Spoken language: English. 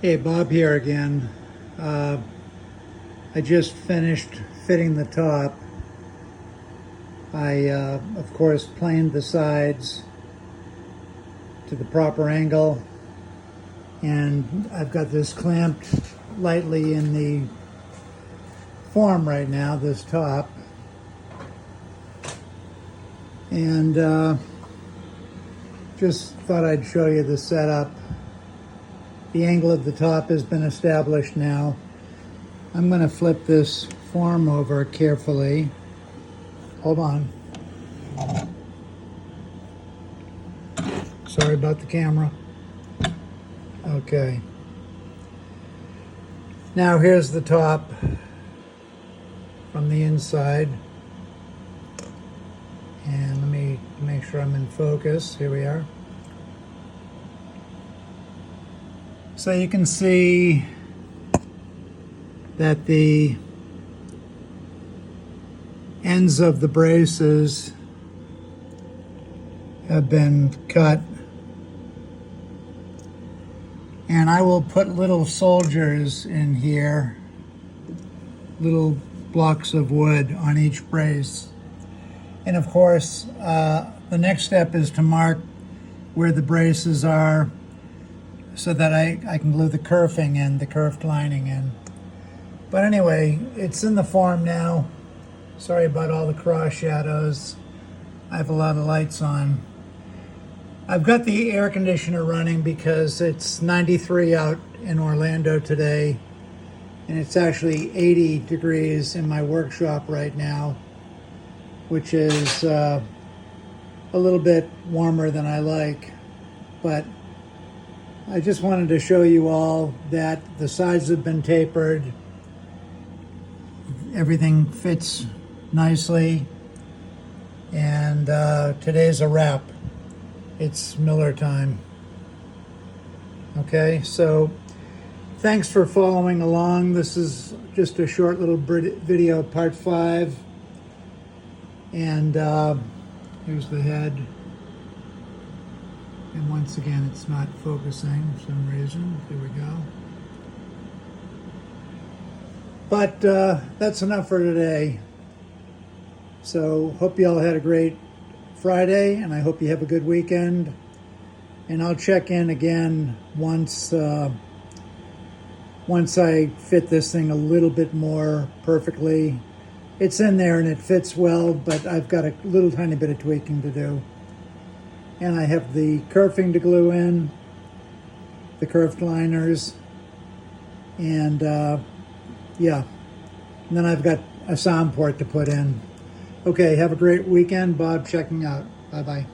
Hey, Bob here again. I just finished fitting the top. I, of course, planed the sides to the proper angle, and I've got this clamped lightly in the form right now, this top. And just thought I'd show you the setup. The angle of the top has been established now. I'm going to flip this form over carefully. Hold on. Sorry about the camera. Okay. Now here's the top from the inside. And let me make sure I'm in focus. Here we are. So you can see that the ends of the braces have been cut. And I will put little soldiers in here, little blocks of wood on each brace. And of course, the next step is to mark where the braces are so that I can glue the kerfing in, the kerfed lining in. But anyway, it's in the form now. Sorry about all the cross shadows. I have a lot of lights on. I've got the air conditioner running because it's 93 out in Orlando today, and it's actually 80 degrees in my workshop right now, which is a little bit warmer than I like. But I just wanted to show you all that the sides have been tapered. Everything fits nicely. And today's a wrap. It's Miller time. Okay, so thanks for following along. This is just a short little video, part 5. And here's the head. And once again, it's not focusing for some reason. Here we go. But that's enough for today. So hope you all had a great Friday, and I hope you have a good weekend. And I'll check in again once I fit this thing a little bit more perfectly. It's in there and it fits well, but I've got a little tiny bit of tweaking to do. And I have the kerfing to glue in, the kerfed liners, and yeah. And then I've got a sound port to put in. Okay, have a great weekend. Bob checking out. Bye-bye.